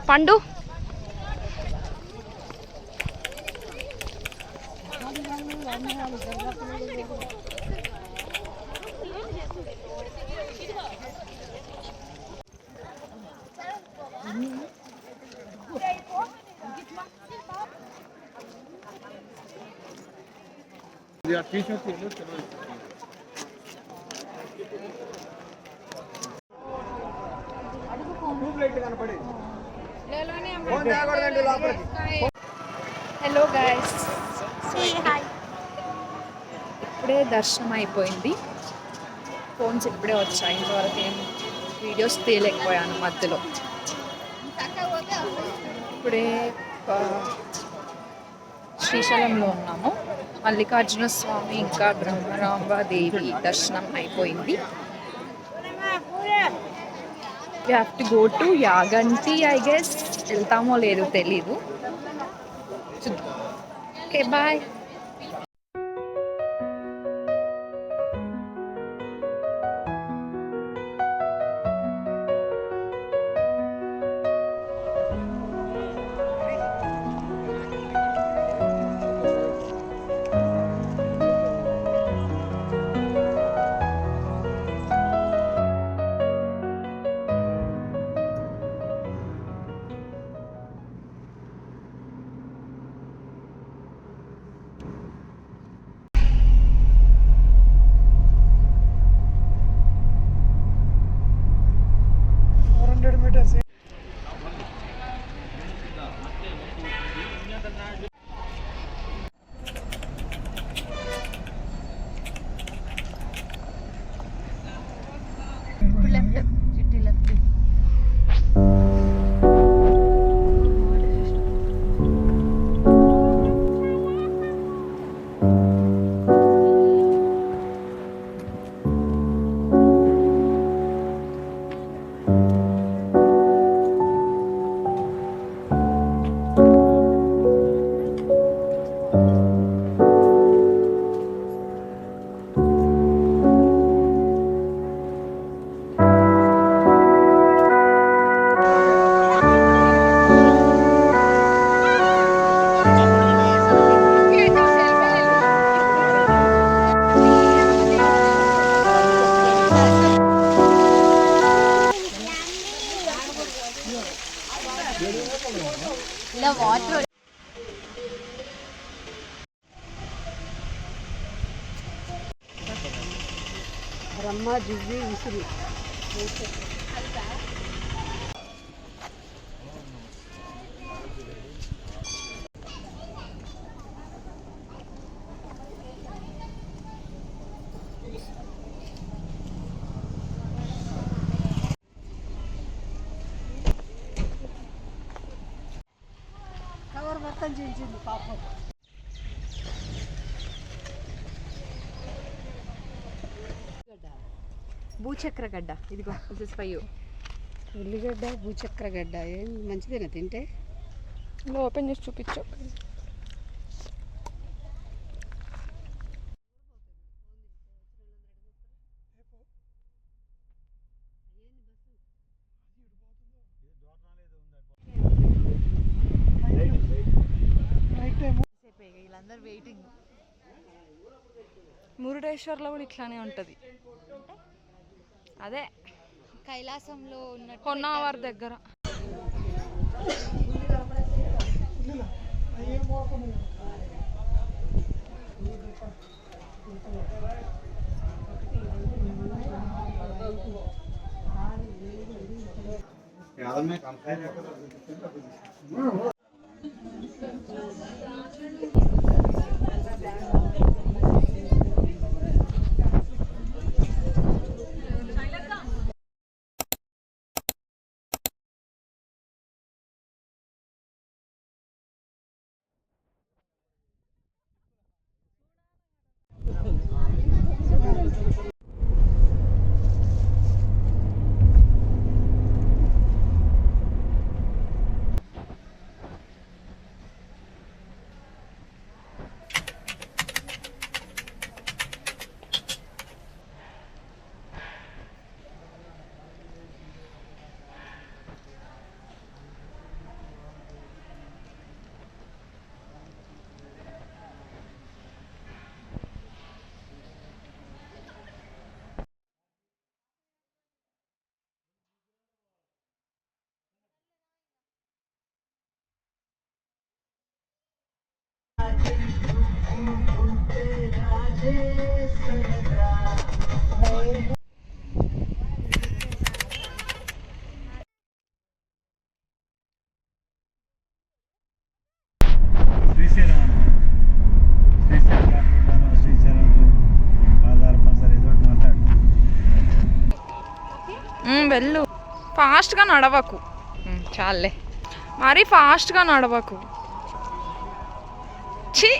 పండు hello guys, ఇప్పుడే దర్శనం అయిపోయింది. ఫోన్స్ ఇప్పుడే వచ్చాయి. ఇంతవరకు ఏం వీడియోస్ తీయలేకపోయాను మధ్యలో. ఇప్పుడే శ్రీశైలంలో ఉన్నాము. మల్లికార్జున స్వామి ఇంకా బ్రహ్మరాంబాదేవి దర్శనం అయిపోయింది. We have to go to Yaganti, I guess. వెళ్తామో లేదో తెలీదు. Okay, bye. రమ్మ దివ్వి విసిరి కవర్ మొత్తం చేయించింది పాపం. భూచక్రగడ్డ, ఇదిగో దిస్ ఇస్ ఫర్ యూ. ఉల్లిగడ్డ, భూచక్రగడ్డ ఏం మంచిదేనా తింటే? ఇలా ఓపెన్ చేసి చూపించు. వీళ్ళందరూ వెయిటింగ్. మురుడేశ్వర్లో కూడా ఇట్లానే ఉంటుంది. అదే కైలాసంలో ఉన్న కొన్నావర్ దగ్గర. శ్రీశైలం శ్రీశైలం ఆధార్ పసర్ ఏదో ఒకటి మాట్లాడు. వెళ్ళు, ఫాస్ట్గా నడవకు. చాలే, మరీ ఫాస్ట్గా నడవకు. ఛీ.